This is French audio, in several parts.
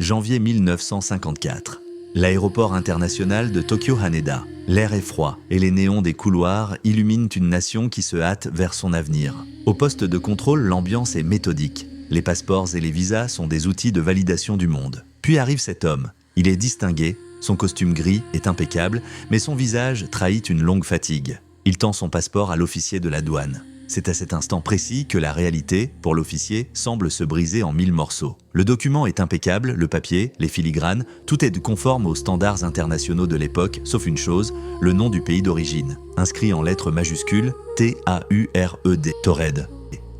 Janvier 1954. L'aéroport international de Tokyo Haneda. L'air est froid et les néons des couloirs illuminent une nation qui se hâte vers son avenir. Au poste de contrôle, l'ambiance est méthodique. Les passeports et les visas sont des outils de validation du monde. Puis arrive cet homme. Il est distingué, son costume gris est impeccable, mais son visage trahit une longue fatigue. Il tend son passeport à l'officier de la douane. C'est à cet instant précis que la réalité, pour l'officier, semble se briser en 1000 morceaux. Le document est impeccable, le papier, les filigranes, tout est conforme aux standards internationaux de l'époque, sauf une chose, le nom du pays d'origine, inscrit en lettres majuscules T-A-U-R-E-D, Tored.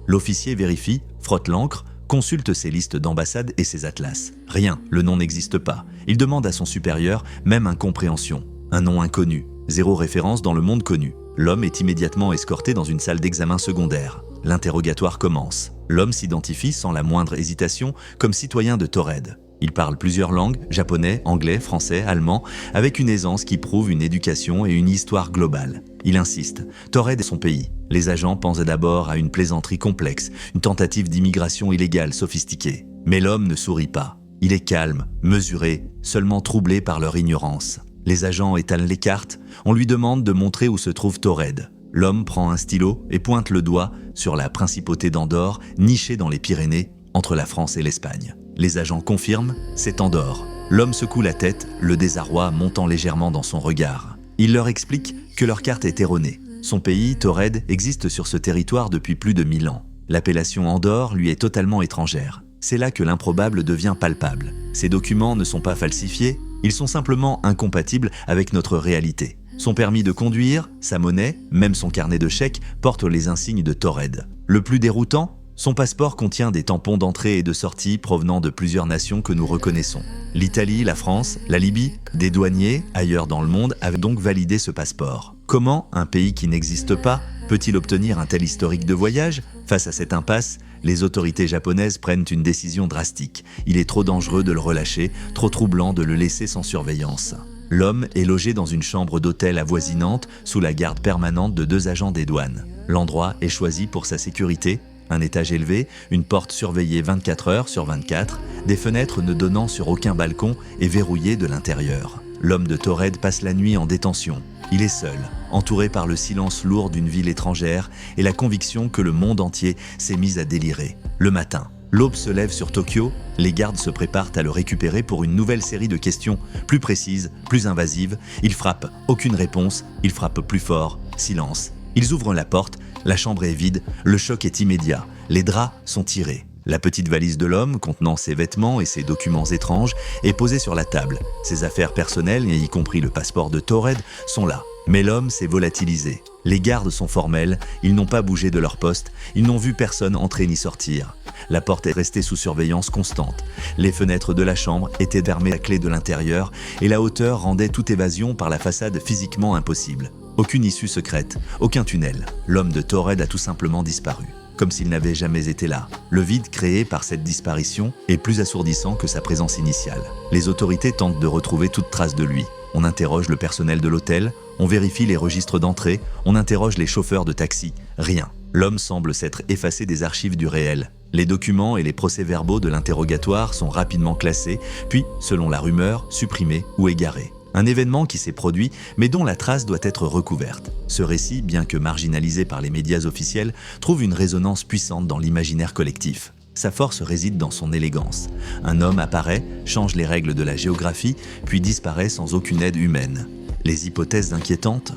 L'officier vérifie, frotte l'encre, consulte ses listes d'ambassades et ses atlas. Rien, le nom n'existe pas. Il demande à son supérieur, même incompréhension. Un nom inconnu, zéro référence dans le monde connu. L'homme est immédiatement escorté dans une salle d'examen secondaire. L'interrogatoire commence. L'homme s'identifie sans la moindre hésitation comme citoyen de Tored. Il parle plusieurs langues, japonais, anglais, français, allemand, avec une aisance qui prouve une éducation et une histoire globale. Il insiste, Tored est son pays. Les agents pensent d'abord à une plaisanterie complexe, une tentative d'immigration illégale sophistiquée. Mais l'homme ne sourit pas. Il est calme, mesuré, seulement troublé par leur ignorance. Les agents étalent les cartes, on lui demande de montrer où se trouve Tored. L'homme prend un stylo et pointe le doigt sur la principauté d'Andorre, nichée dans les Pyrénées, entre la France et l'Espagne. Les agents confirment, c'est Andorre. L'homme secoue la tête, le désarroi montant légèrement dans son regard. Il leur explique que leur carte est erronée. Son pays, Tored, existe sur ce territoire depuis plus de 1000 ans. L'appellation Andorre lui est totalement étrangère. C'est là que l'improbable devient palpable. Ces documents ne sont pas falsifiés, ils sont simplement incompatibles avec notre réalité. Son permis de conduire, sa monnaie, même son carnet de chèques portent les insignes de Tored. Le plus déroutant, son passeport contient des tampons d'entrée et de sortie provenant de plusieurs nations que nous reconnaissons. L'Italie, la France, la Libye, des douaniers, ailleurs dans le monde, avaient donc validé ce passeport. Comment un pays qui n'existe pas peut-il obtenir un tel historique de voyage? Face à cette impasse, les autorités japonaises prennent une décision drastique. Il est trop dangereux de le relâcher, trop troublant de le laisser sans surveillance. L'homme est logé dans une chambre d'hôtel avoisinante sous la garde permanente de 2 agents des douanes. L'endroit est choisi pour sa sécurité. Un étage élevé, une porte surveillée 24 heures sur 24, des fenêtres ne donnant sur aucun balcon et verrouillées de l'intérieur. L'homme de Tored passe la nuit en détention. Il est seul, entouré par le silence lourd d'une ville étrangère et la conviction que le monde entier s'est mis à délirer. Le matin, l'aube se lève sur Tokyo, les gardes se préparent à le récupérer pour une nouvelle série de questions, plus précises, plus invasives. Il frappe, aucune réponse, il frappe plus fort, silence. Ils ouvrent la porte, la chambre est vide, le choc est immédiat, les draps sont tirés. La petite valise de l'homme, contenant ses vêtements et ses documents étranges, est posée sur la table. Ses affaires personnelles, y compris le passeport de Tored, sont là. Mais l'homme s'est volatilisé. Les gardes sont formels, ils n'ont pas bougé de leur poste, ils n'ont vu personne entrer ni sortir. La porte est restée sous surveillance constante. Les fenêtres de la chambre étaient fermées à clé de l'intérieur et la hauteur rendait toute évasion par la façade physiquement impossible. Aucune issue secrète, aucun tunnel. L'homme de Tored a tout simplement disparu. Comme s'il n'avait jamais été là. Le vide créé par cette disparition est plus assourdissant que sa présence initiale. Les autorités tentent de retrouver toute trace de lui. On interroge le personnel de l'hôtel, on vérifie les registres d'entrée, on interroge les chauffeurs de taxi. Rien. L'homme semble s'être effacé des archives du réel. Les documents et les procès-verbaux de l'interrogatoire sont rapidement classés, puis, selon la rumeur, supprimés ou égarés. Un événement qui s'est produit, mais dont la trace doit être recouverte. Ce récit, bien que marginalisé par les médias officiels, trouve une résonance puissante dans l'imaginaire collectif. Sa force réside dans son élégance. Un homme apparaît, change les règles de la géographie, puis disparaît sans aucune aide humaine. Les hypothèses inquiétantes?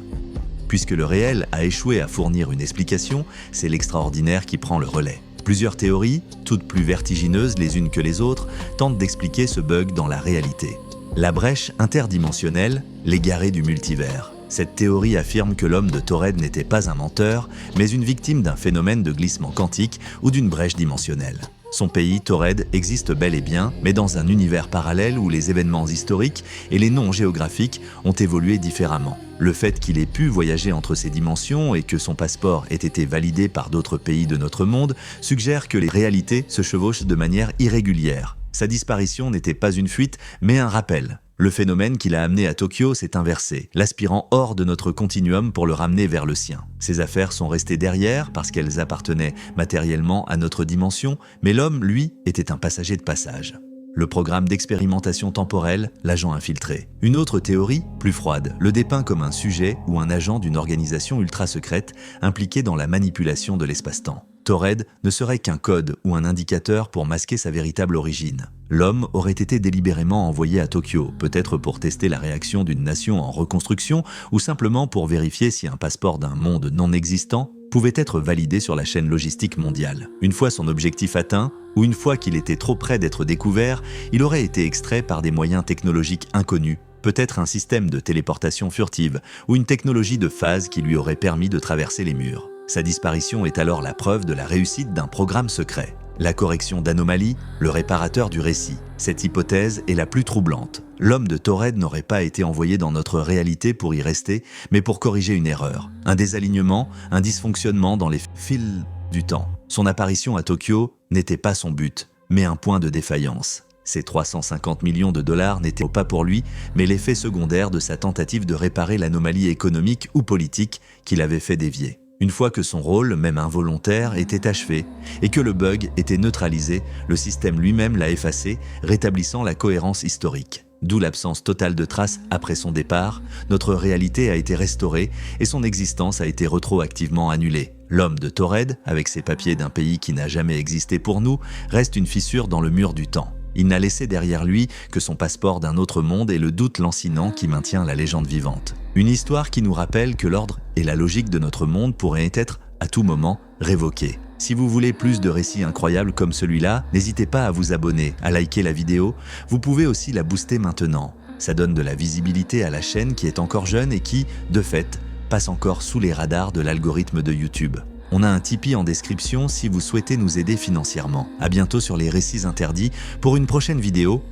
Puisque le réel a échoué à fournir une explication, c'est l'extraordinaire qui prend le relais. Plusieurs théories, toutes plus vertigineuses les unes que les autres, tentent d'expliquer ce bug dans la réalité. La brèche interdimensionnelle, l'égaré du multivers. Cette théorie affirme que l'homme de Tored n'était pas un menteur, mais une victime d'un phénomène de glissement quantique ou d'une brèche dimensionnelle. Son pays, Tored, existe bel et bien, mais dans un univers parallèle où les événements historiques et les noms géographiques ont évolué différemment. Le fait qu'il ait pu voyager entre ces dimensions et que son passeport ait été validé par d'autres pays de notre monde suggère que les réalités se chevauchent de manière irrégulière. Sa disparition n'était pas une fuite, mais un rappel. Le phénomène qui l'a amené à Tokyo s'est inversé, l'aspirant hors de notre continuum pour le ramener vers le sien. Ses affaires sont restées derrière parce qu'elles appartenaient matériellement à notre dimension, mais l'homme, lui, était un passager de passage. le programme d'expérimentation temporelle, l'agent infiltré. Une autre théorie, plus froide, le dépeint comme un sujet ou un agent d'une organisation ultra-secrète impliqué dans la manipulation de l'espace-temps. Taured ne serait qu'un code ou un indicateur pour masquer sa véritable origine. L'homme aurait été délibérément envoyé à Tokyo, peut-être pour tester la réaction d'une nation en reconstruction ou simplement pour vérifier si un passeport d'un monde non existant pouvait être validé sur la chaîne logistique mondiale. Une fois son objectif atteint, ou une fois qu'il était trop près d'être découvert, il aurait été extrait par des moyens technologiques inconnus, peut-être un système de téléportation furtive ou une technologie de phase qui lui aurait permis de traverser les murs. Sa disparition est alors la preuve de la réussite d'un programme secret. La correction d'anomalies, le réparateur du récit. Cette hypothèse est la plus troublante. L'homme de Taured n'aurait pas été envoyé dans notre réalité pour y rester, mais pour corriger une erreur, un désalignement, un dysfonctionnement dans les fils du temps. Son apparition à Tokyo n'était pas son but, mais un point de défaillance. Ces 350 millions de dollars n'étaient pas pour lui, mais l'effet secondaire de sa tentative de réparer l'anomalie économique ou politique qui l'avait fait dévier. Une fois que son rôle, même involontaire, était achevé et que le bug était neutralisé, le système lui-même l'a effacé, rétablissant la cohérence historique. D'où l'absence totale de traces après son départ, notre réalité a été restaurée et son existence a été rétroactivement annulée. L'homme de Taured, avec ses papiers d'un pays qui n'a jamais existé pour nous, reste une fissure dans le mur du temps. Il n'a laissé derrière lui que son passeport d'un autre monde et le doute lancinant qui maintient la légende vivante. Une histoire qui nous rappelle que l'ordre et la logique de notre monde pourraient être, à tout moment, révoqués. Si vous voulez plus de récits incroyables comme celui-là, n'hésitez pas à vous abonner, à liker la vidéo. Vous pouvez aussi la booster maintenant. Ça donne de la visibilité à la chaîne qui est encore jeune et qui, de fait, passe encore sous les radars de l'algorithme de YouTube. On a un Tipeee en description si vous souhaitez nous aider financièrement. À bientôt sur les récits interdits pour une prochaine vidéo.